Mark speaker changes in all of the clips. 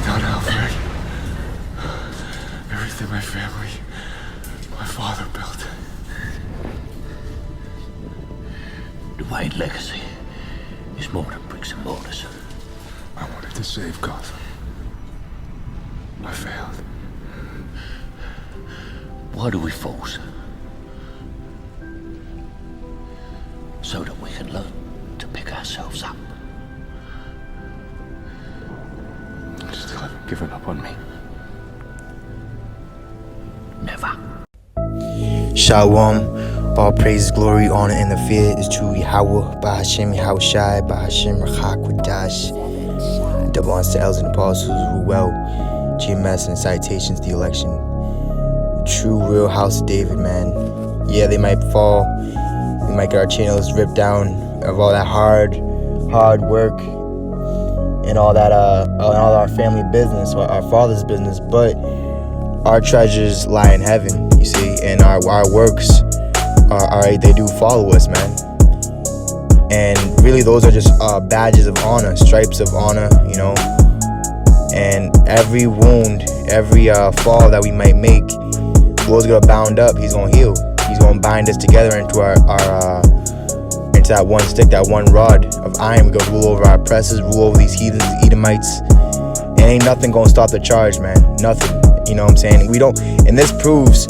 Speaker 1: down Alfred. Everything my family, my father built.
Speaker 2: The Wayne legacy is more than bricks and mortars.
Speaker 1: I wanted to save Gotham. I failed.
Speaker 2: Why do we fall, sir? So that we can learn to pick ourselves up.
Speaker 1: You still haven't given up on me.
Speaker 2: Never.
Speaker 3: Shalom. All praise, glory, honor, and the fear is to Yahweh, Bahashem, Yahushai, Bahashem, Rachakwadash. Double honors to elders and apostles, Ruel, GMS, and citations, the election. The true, real house of David, man. Yeah, they might fall. We might get our channels ripped down of all that hard work and all that, all our family business, our father's business, but our treasures lie in heaven, you see, and our works they do follow us, man. And really, those are just badges of honor, stripes of honor, you know. And every wound, every fall that we might make, the Lord's gonna bound up. He's gonna heal. He's gonna bind us together into into that one stick, that one rod of iron. We're gonna rule over our oppressors, rule over these heathens, these Edomites. And ain't nothing gonna stop the charge, man. Nothing. You know what I'm saying? We don't. And this proves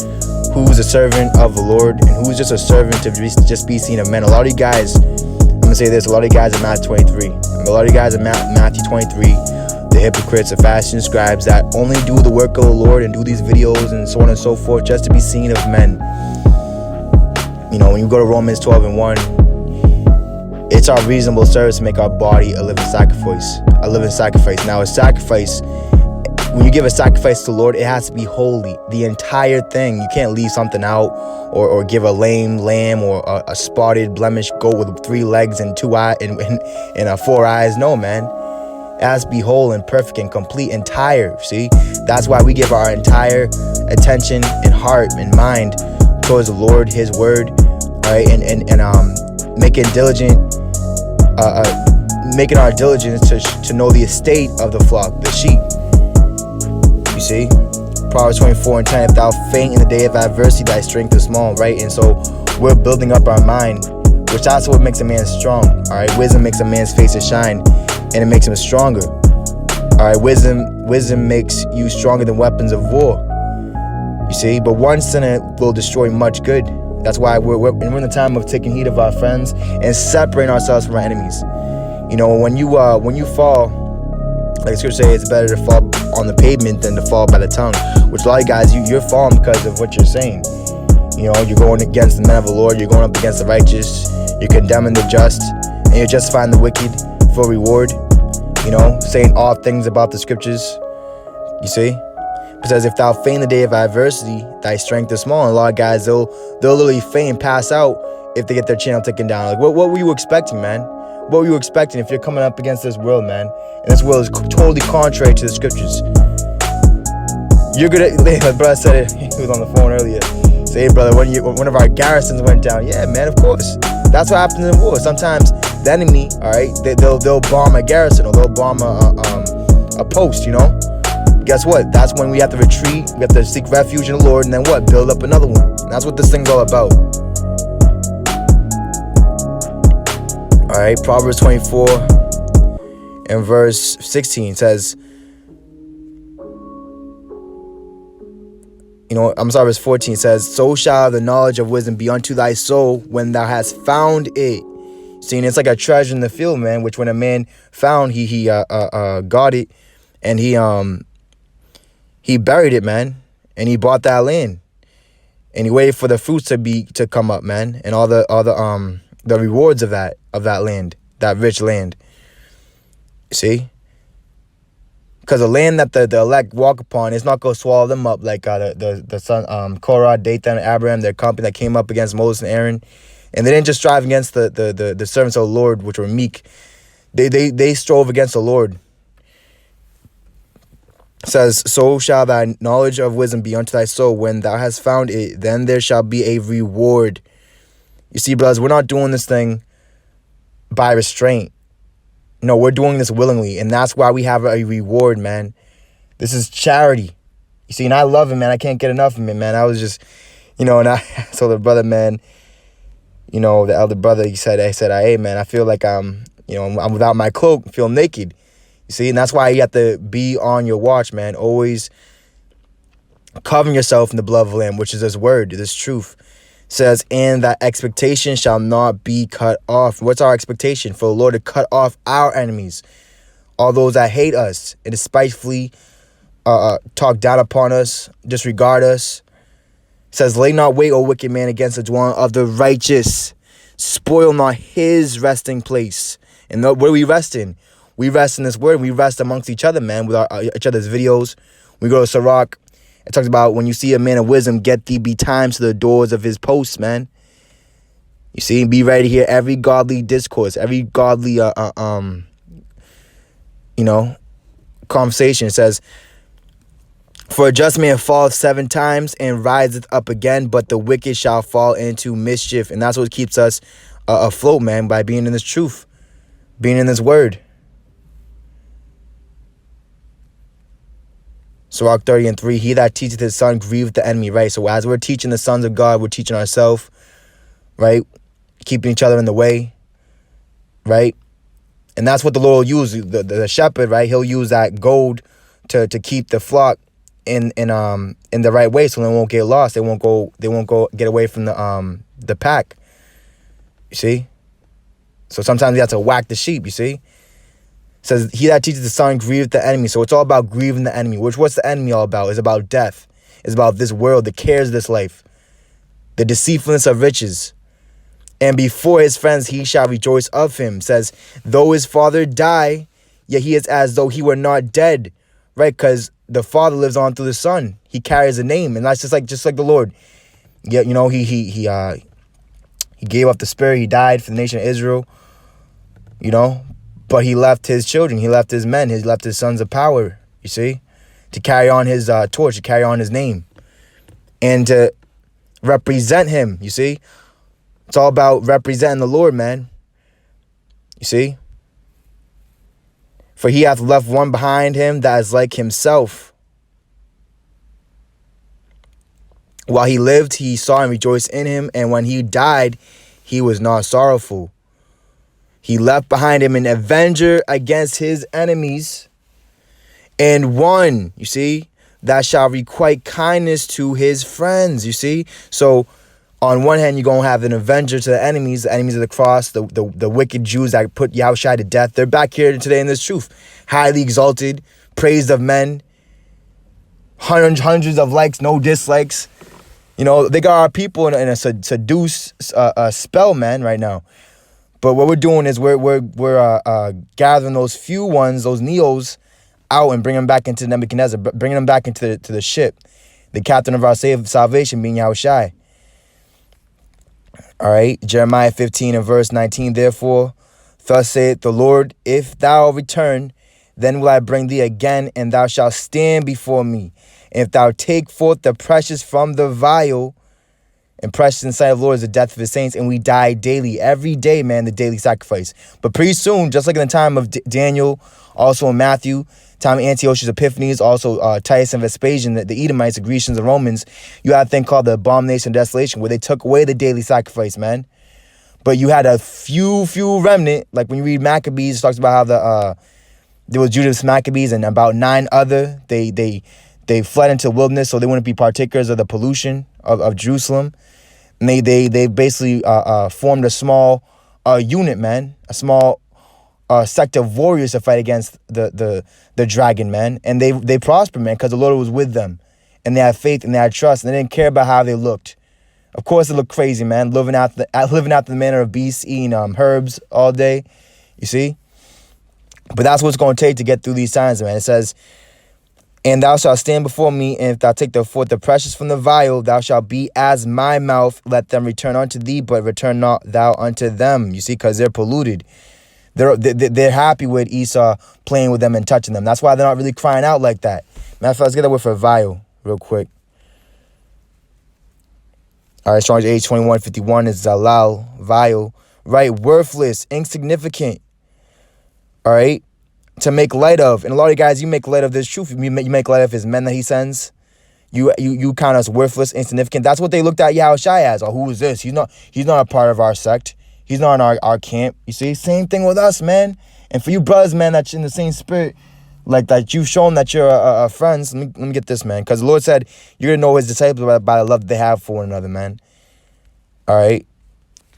Speaker 3: who's a servant of the Lord and who's just a servant to just be seen of men. A lot of you guys, I'm gonna say this, a lot of you guys are Matthew 23. A lot of you guys are Matthew 23, the hypocrites, the fashion scribes that only do the work of the Lord and do these videos and so on and so forth just to be seen of men. You know, when you go to Romans 12:1, it's our reasonable service to make our body a living sacrifice. Now, a sacrifice, when you give a sacrifice to the Lord, it has to be holy, the entire thing. You can't leave something out or give a lame lamb or a spotted blemish goat with 3 legs and 2 eyes and 4 eyes. No, man. It has to be whole and perfect and complete, entire. See, that's why we give our entire attention and heart and mind towards the Lord, His Word, all right, and making our diligence to know the estate of the flock, the sheep. You see, Proverbs 24:10, if thou faint in the day of adversity, thy strength is small, right? And so we're building up our mind, which that's what makes a man strong, all right? Wisdom makes a man's face to shine, and it makes him stronger, all right? Wisdom makes you stronger than weapons of war, you see? But one sinner will destroy much good. That's why we're in the time of taking heed of our friends and separating ourselves from our enemies. You know, when you fall, like the scripture says, it's better to fall on the pavement than to fall by the tongue. Which a lot of guys, you're falling because of what you're saying. You know, you're going against the men of the Lord. You're going up against the righteous. You're condemning the just, and you're justifying the wicked for reward. You know, saying all things about the scriptures. You see, it says, if thou faint the day of adversity, thy strength is small. And a lot of guys, they'll literally faint and pass out if they get their channel taken down. Like, what were you expecting, man? What were you expecting if you're coming up against this world, man? And this world is totally contrary to the scriptures. You're gonna, my brother said it, he was on the phone earlier. Say, hey, brother, one of our garrisons went down. Yeah, man, of course. That's what happens in war. Sometimes the enemy, all right, they'll bomb a garrison or they'll bomb a post, you know? Guess what? That's when we have to retreat. We have to seek refuge in the Lord, and then what? Build up another one. And that's what this thing's all about. All right, Proverbs 24 and verse 16 says, verse 14 says, so shall the knowledge of wisdom be unto thy soul when thou hast found it. See, and it's like a treasure in the field, man, which when a man found, he got it, and he buried it, man, and he bought that land, and he waited for the fruits to come up, man, and all the rewards of that land, that rich land. See, because the land that the elect walk upon is not going to swallow them up like the son Korah, Dathan, and Abraham, their company that came up against Moses and Aaron, and they didn't just strive against the servants of the Lord, which were meek. They strove against the Lord. It says, so shall thy knowledge of wisdom be unto thy soul. When thou hast found it, then there shall be a reward. You see, brothers, we're not doing this thing by restraint. No, we're doing this willingly, and that's why we have a reward, man. This is charity. You see, and I love him, man. I can't get enough of him, man. I was just, and I told the brother, man, the elder brother, I said, hey, man, I feel like I'm without my cloak, feel naked. You see, and that's why you have to be on your watch, man. Always covering yourself in the blood of the Lamb, which is this word, this truth. It says, and that expectation shall not be cut off. What's our expectation? For the Lord to cut off our enemies, all those that hate us and despitefully talk down upon us, disregard us. It says, lay not wait, O wicked man, against the dwelling of the righteous. Spoil not his resting place. And where do we rest in? We rest in this word. We rest amongst each other, man, with each other's videos. We go to Sirach. It talks about when you see a man of wisdom, get thee betimes to the doors of his posts, man. You see, be ready to hear every godly discourse, every godly, conversation. It says, for a just man falleth 7 times and riseth up again, but the wicked shall fall into mischief. And that's what keeps us afloat, man, by being in this truth, being in this word. Sirach 30:3, he that teacheth his son grieveth the enemy, right? So as we're teaching the sons of God, we're teaching ourselves, right? Keeping each other in the way, right? And that's what the Lord will use, the shepherd, right? He'll use that gold to keep the flock in the right way, so they won't get lost. They won't go get away from the pack. You see? So sometimes you have to whack the sheep, you see? It says, he that teaches the son grieveth the enemy. So it's all about grieving the enemy. What's the enemy all about? It's about death. It's about this world, the cares of this life, the deceitfulness of riches. And before his friends he shall rejoice of him. It says, though his father die, yet he is as though he were not dead. Right? Because the Father lives on through the Son. He carries a name. And that's just like the Lord. Yeah, he gave up the spirit. He died for the nation of Israel. But he left his children. He left his men. He left his sons of power, you see, to carry on his torch, to carry on his name, and to represent him, you see. It's all about representing the Lord, man. You see? For he hath left one behind him that is like himself. While he lived, he saw and rejoiced in him, and when he died, he was not sorrowful. He left behind him an avenger against his enemies, and one, you see, that shall requite kindness to his friends, you see. So on one hand, you're going to have an avenger to the enemies of the cross, the wicked Jews that put Yahushua to death. They're back here today in this truth, highly exalted, praised of men, hundreds of likes, no dislikes. They got our people in a seduced spell, man, right now. But what we're doing is we're gathering those few ones, those Neos, out and bringing them back into Nebuchadnezzar, bringing them back into the ship, the captain of our salvation being Yahushua. All right, Jeremiah 15 and verse 19, therefore, thus saith the Lord, if thou return, then will I bring thee again, and thou shalt stand before me. And if thou take forth the precious from the vial, and precious in the sight of the Lord is the death of his saints, and we die daily, every day, man, the daily sacrifice. But pretty soon, just like in the time of Daniel, also in Matthew, time of Antiochus Epiphanes, also Titus and Vespasian, the Edomites, the Grecians, the Romans, you had a thing called the abomination of desolation, where they took away the daily sacrifice, man. But you had a few remnant, like when you read Maccabees, it talks about how there was Judas Maccabees and about 9 other, they fled into the wilderness so they wouldn't be partakers of the pollution of Jerusalem. And they basically formed a small unit, man, a small sect of warriors to fight against the dragon, man. And they prospered, man, because the Lord was with them. And they had faith and they had trust. And they didn't care about how they looked. Of course, they looked crazy, man, living out the manner of beasts, eating herbs all day, you see. But that's what it's going to take to get through these times, man. It says, and thou shalt stand before me, and if thou take forth the precious from the vial, thou shalt be as my mouth. Let them return unto thee, but return not thou unto them. You see, because they're polluted. They're happy with Esau playing with them and touching them. That's why they're not really crying out like that. Matter of fact, let's get that word for vial real quick. All right, Strong's H 2151 is zalal, vial, right? Worthless, insignificant. All right. to make light of. And a lot of you guys, you make light of this truth. You make light of his men that he sends. You count us worthless, insignificant. That's what they looked at Yahushua as. Oh, who is this? He's not a part of our sect. He's not in our camp. You see, same thing with us, man. And for you brothers, man, that's in the same spirit, like that you've shown that you're friends. Let me get this, man. Because the Lord said you're going to know his disciples by the love that they have for one another, man. All right.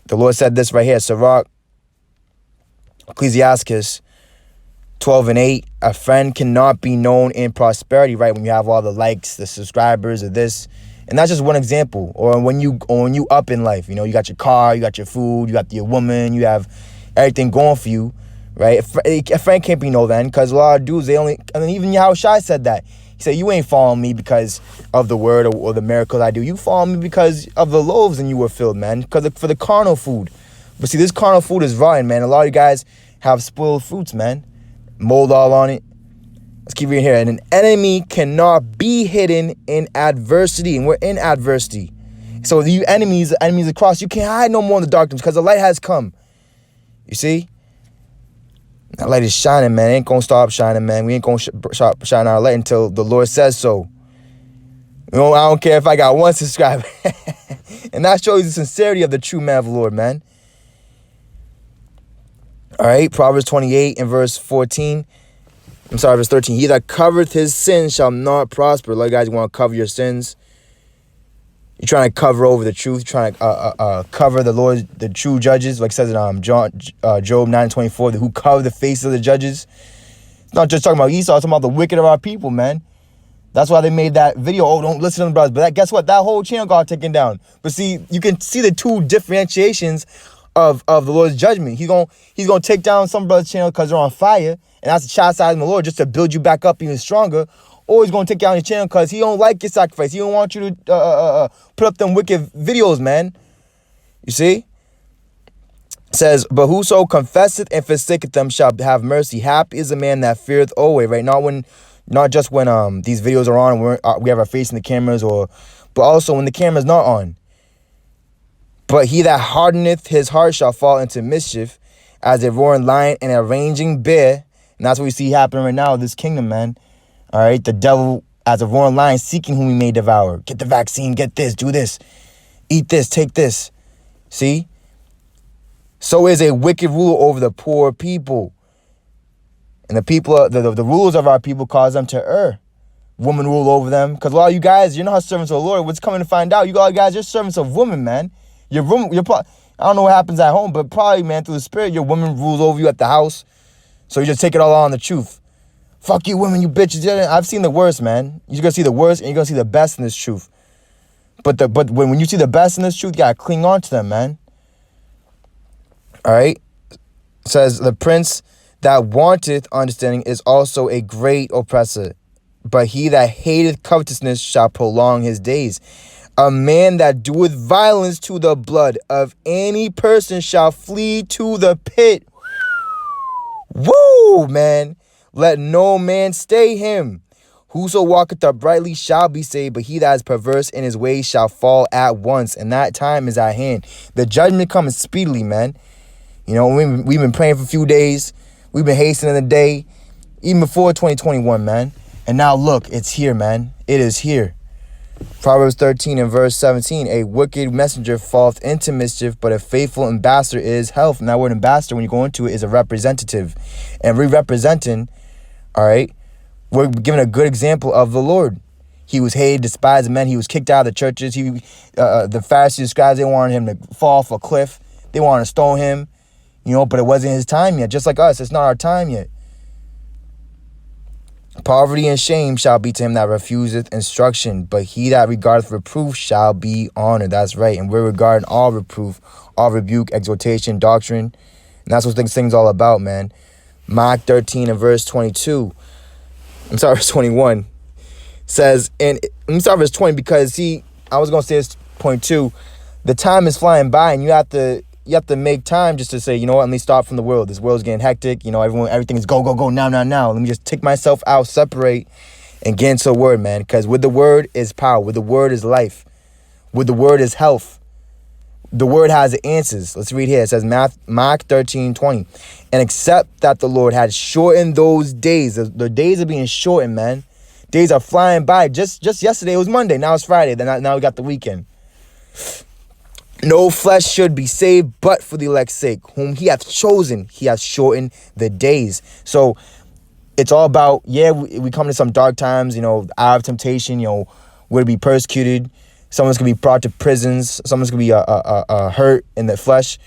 Speaker 3: The Lord said this right here. Sirach, Ecclesiastes 12:8. A friend cannot be known in prosperity, right? When you have all the likes, the subscribers, or this. And that's just one example. Or when you up in life, you know, you got your car, you got your food, you got your woman, you have everything going for you, right? A friend can't be known then, because a lot of dudes, even Yahushua said that. He said, you ain't following me because of the word or the miracles I do. You follow me because of the loaves and you were filled, man, for the carnal food. But see, this carnal food is rotten, man. A lot of you guys have spoiled fruits, man. Mold all on it. Let's keep reading here. And an enemy cannot be hidden in adversity. And we're in adversity. So you enemies across, you can't hide no more in the darkness because the light has come. You see? That light is shining, man. It ain't going to stop shining, man. We ain't going to shine our light until the Lord says so. You know, I don't care if I got one subscriber. And that shows the sincerity of the true man of the Lord, man. All right, Proverbs 28 and verse 14. Verse 13. He that covereth his sins shall not prosper. A lot of guys want to cover your sins. You're trying to cover over the truth. You're trying to cover the Lord, the true judges. Like it says in Job 9:24, who cover the face of the judges. It's not just talking about Esau. It's talking about the wicked of our people, man. That's why they made that video. Oh, don't listen to them brothers. But guess what? That whole channel got taken down. But see, you can see the two differentiations of the Lord's judgment. He's gonna take down some brothers' channel because they're on fire, and that's chastising the Lord just to build you back up even stronger. Or he's gonna take down your channel because he don't like your sacrifice. He don't want you to put up them wicked videos, man. You see? It says, but whoso confesseth and forsaketh them shall have mercy. Happy is the man that feareth always. Right? Not just when these videos are on and we have our face in the cameras, but also when the camera's not on. But he that hardeneth his heart shall fall into mischief, as a roaring lion and a raging bear. And that's what we see happening right now in this kingdom, man. All right, the devil as a roaring lion seeking whom he may devour. Get the vaccine, get this, do this, eat this, take this. See? So is a wicked ruler over the poor people. And the people, the rulers of our people cause them to err. Women rule over them. Because a lot of you guys, you're not servants of the Lord. What's coming to find out? You guys, you're servants of women, man. I don't know what happens at home, but probably, man, through the spirit, your woman rules over you at the house. So you just take it all on the truth. Fuck you, women, you bitches. I've seen the worst, man. You're going to see the worst and you're going to see the best in this truth. But when you see the best in this truth, you got to cling on to them, man. All right? It says, the prince that wanteth understanding is also a great oppressor. But he that hateth covetousness shall prolong his days. A man that doeth violence to the blood of any person shall flee to the pit. Woo, man. Let no man stay him. Whoso walketh uprightly shall be saved, but he that is perverse in his ways shall fall at once. And that time is at hand. The judgment comes speedily, man. You know, we've been praying for a few days. We've been hastening the day, even before 2021, man. And now look, it's here, man. It is here. Proverbs 13 and verse 17, a wicked messenger falleth into mischief, but a faithful ambassador is health. And that word ambassador, when you go into it, is a representative. And representing, all right, we're giving a good example of the Lord. He was hated, despised of men. He was kicked out of the churches. The Pharisees, scribes, they wanted him to fall off a cliff. They wanted to stone him, you know, but it wasn't his time yet. Just like us, it's not our time yet. Poverty and shame shall be to him that refuseth instruction, but he that regardeth reproof shall be honored. That's right. And we're regarding all reproof, all rebuke, exhortation, doctrine. And that's what this thing's all about, man. Mark 13 and verse 22. Verse 21 says, and let me start verse 20 because, see, I was going to say this point too. The time is flying by and you have to make time just to say, you know what, let me stop from the world. This world's getting hectic. You know, everything is go, now. Let me just take myself out, separate, and get into the word, man. Because with the word is power. With the word is life. With the word is health. the word has the answers. Let's read here. It says Mark 13:20. And except that the Lord had shortened those days. The days are being shortened, man. Days are flying by. Just yesterday it was Monday. Now it's Friday. Then now we got the weekend. No flesh should be saved, but for the elect's sake, whom he hath chosen, he hath shortened the days. So it's all about, we come to some dark times, hour of temptation, we're going to be persecuted. Someone's going to be brought to prisons. Someone's going to be hurt in the flesh.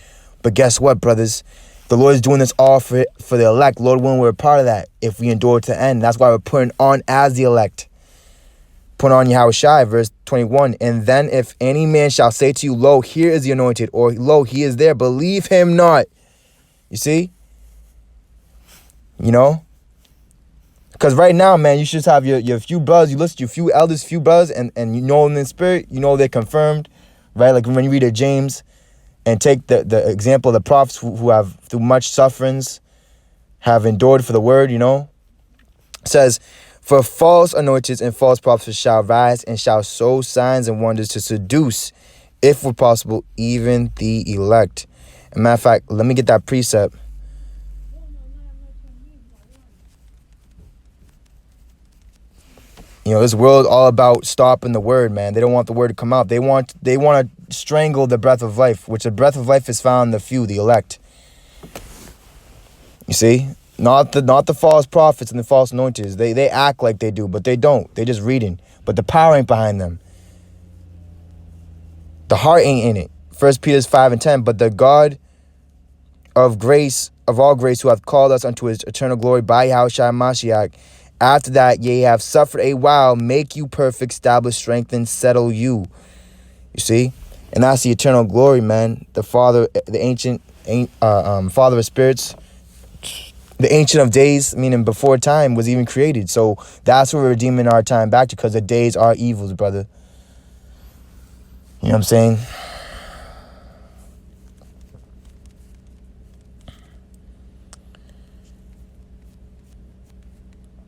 Speaker 3: But guess what, brothers? The Lord is doing this all for the elect. Lord willing, we're a part of that if we endure to the end. That's why we're putting on as the elect. Put on Yahushua, verse 21. And then if any man shall say to you, lo, here is the anointed, or lo, he is there, believe him not. You see? Because right now, man, you should just have your few brothers. You listen to your few elders, few brothers, and you know them in spirit. You know they're confirmed, right? Like when you read James and take the example of the prophets who have, through much sufferings, have endured for the word, It says, for false anointeds and false prophets shall rise and shall show signs and wonders to seduce, if were possible, even the elect. As a matter of fact, let me get that precept. This world all about stopping the word, man. They don't want the word to come out. They want to strangle the breath of life, which the breath of life is found in the few, the elect. You see? Not the false prophets and the false anointeds. They act like they do, but they don't. They're just reading. But the power ain't behind them. The heart ain't in it. 1 Peter 5:10. But the God of grace, of all grace, who hath called us unto his eternal glory by Yahushua Mashiach, after that ye have suffered a while, make you perfect, establish, strengthen, settle you. You see? And that's the eternal glory, man. The Father, the ancient Father of spirits, the Ancient of Days, meaning before time was even created. So that's what we're redeeming our time back to, because the days are evils, brother. You know what I'm saying?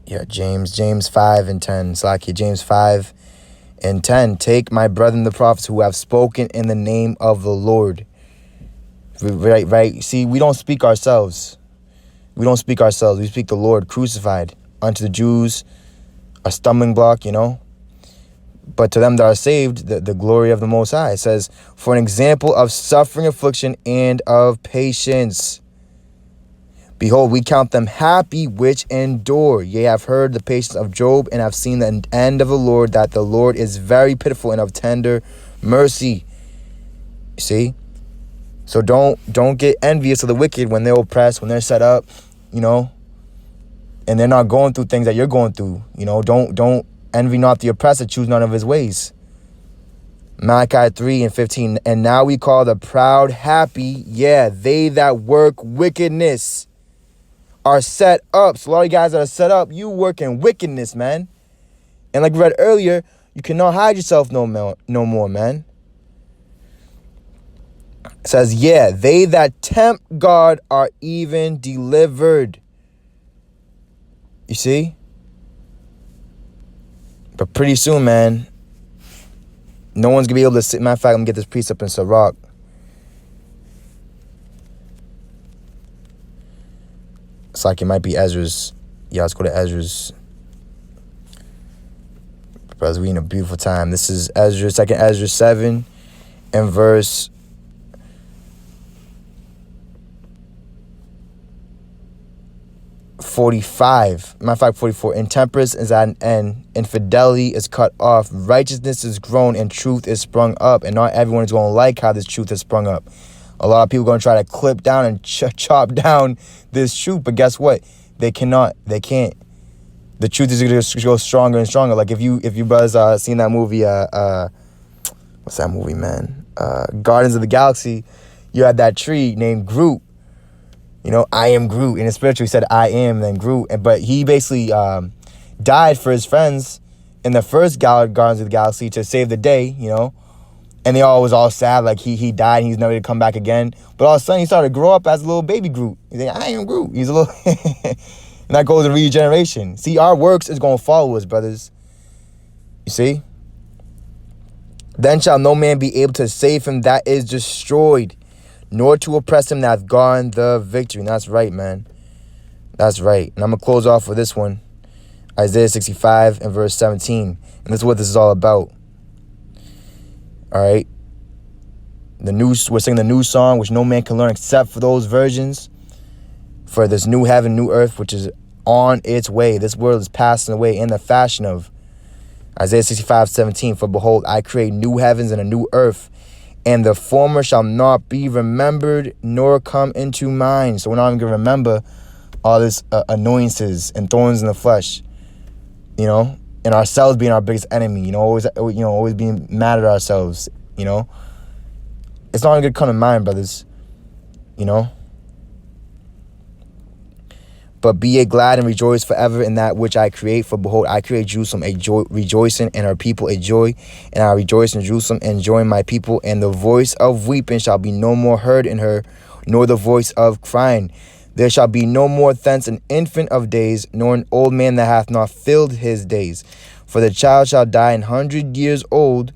Speaker 3: Yeah, James 5:10. Slakia, James 5:10. Take my brethren the prophets who have spoken in the name of the Lord. Right. See, we don't speak ourselves. We don't speak ourselves. We speak the Lord crucified. Unto the Jews, a stumbling block, But to them that are saved, the glory of the Most High. It says, for an example of suffering, affliction, and of patience. Behold, we count them happy which endure. Ye have heard the patience of Job, and have seen the end of the Lord, that the Lord is very pitiful and of tender mercy. You see? So don't get envious of the wicked when they're oppressed, when they're set up, and they're not going through things that you're going through. Don't envy not the oppressor, choose none of his ways. Malachi 3:15. And now we call the proud happy, they that work wickedness are set up. So a lot of guys that are set up, you work in wickedness, man. And like we read earlier, you cannot hide yourself no more, man. It says, they that tempt God are even delivered. You see? But pretty soon, man, no one's going to be able to sit. Matter of fact, I'm going to get this precept in Sirach. It's like it might be Ezra's. Yeah, let's go to Ezra's. Brothers, we in a beautiful time. This is Ezra, 2nd Ezra 7 and verse 45. Matter of fact, 44. Intemperance is at an end. Infidelity is cut off. Righteousness is grown and truth is sprung up. And not everyone is going to like how this truth has sprung up. A lot of people are going to try to clip down and chop down this truth. But guess what? They cannot. They can't. The truth is going to go stronger and stronger. Like if you brothers seen that movie, what's that movie, man? Guardians of the Galaxy. You had that tree named Groot. I am Groot. In the spiritual, he said, I am, then Groot. But he basically died for his friends in the first Guardians of the Galaxy to save the day, And they all was all sad, like he died and he's never going to come back again. But all of a sudden, he started to grow up as a little baby Groot. He's like, I am Groot. He's a little... And that goes to regeneration. See, our works is going to follow us, brothers. You see? Then shall no man be able to save him that is destroyed, nor to oppress him that hath gotten the victory. And that's right, man. That's right. And I'm going to close off with this one. Isaiah 65 and verse 17. And this is what this is all about. All right. We're singing the new song, which no man can learn except for those virgins. For this new heaven, new earth, which is on its way. This world is passing away in the fashion of Isaiah 65:17. For behold, I create new heavens and a new earth, and the former shall not be remembered nor come into mind. So we're not even going to remember all this annoyances and thorns in the flesh, you know, and ourselves being our biggest enemy, always being mad at ourselves, It's not going to come to mind, brothers, But be ye glad and rejoice forever in that which I create. For behold, I create Jerusalem a joy, rejoicing, and her people a joy. And I rejoice in Jerusalem and joy in my people. And the voice of weeping shall be no more heard in her, nor the voice of crying. There shall be no more thence an infant of days, nor an old man that hath not filled his days. For the child shall die 100 years old,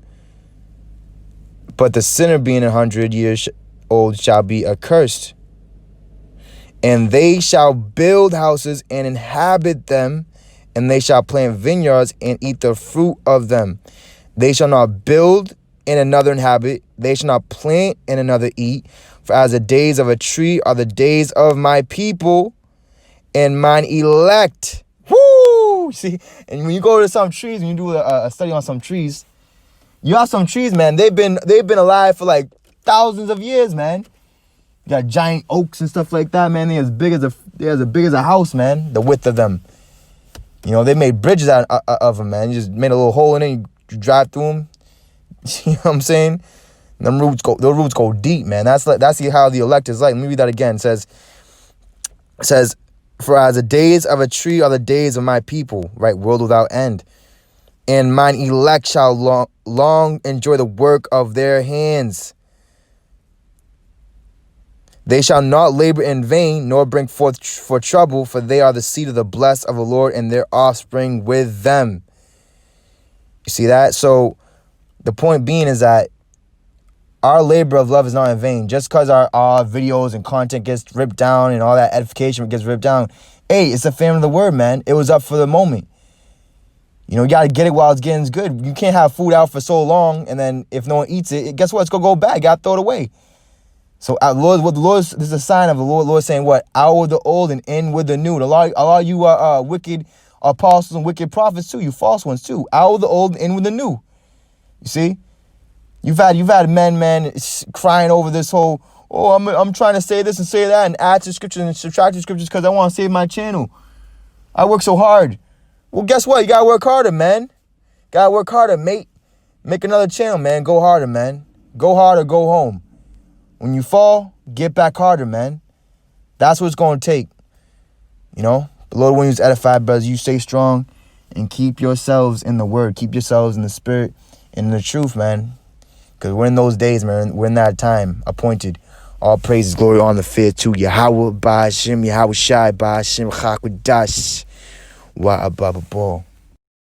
Speaker 3: but the sinner being 100 years old shall be accursed. And they shall build houses and inhabit them, and they shall plant vineyards and eat the fruit of them. They shall not build and another inhabit. They shall not plant and another eat. For as the days of a tree are the days of my people and mine elect. Woo! See, and when you go to some trees, when you do a study on some trees, you have some trees, man. They've been alive for like thousands of years, man. You got giant oaks and stuff like that, man. They're as big as a house, man. The width of them. They made bridges out of them, man. You just made a little hole in it. You drive through them. You know what I'm saying? The roots go deep, man. That's how the elect is like. Let me read that again. It says, for as the days of a tree are the days of my people, right? World without end. And mine elect shall long enjoy the work of their hands. They shall not labor in vain, nor bring forth for trouble, for they are the seed of the blessed of the Lord, and their offspring with them. You see that? So the point being is that our labor of love is not in vain. Just because our videos and content gets ripped down and all that edification gets ripped down, hey, it's a family of the word, man. It was up for the moment. You got to get it while it's getting good. You can't have food out for so long, and then if no one eats it, guess what? It's going to go bad. You got to throw it away. So, this is a sign of the Lord saying what? Out with the old and in with the new. A lot of you are wicked apostles and wicked prophets too. You false ones too. Out with the old and in with the new. You see? You've had men crying over this whole, I'm trying to say this and say that and add to scriptures and subtract to scriptures because I want to save my channel. I work so hard. Well, guess what? You got to work harder, man. Got to work harder, mate. Make another channel, man. Go harder, man. Go harder, go home. When you fall, get back harder, man. That's what it's going to take. The Lord will use edified, brothers. You stay strong and keep yourselves in the word. Keep yourselves in the spirit and in the truth, man. Because we're in those days, man. We're in that time appointed. All praises, glory, honor, fear to Yahweh, Ba'ashem, Yahweh Shai, Ba'ashem, Chakwadash, Wa'abababal.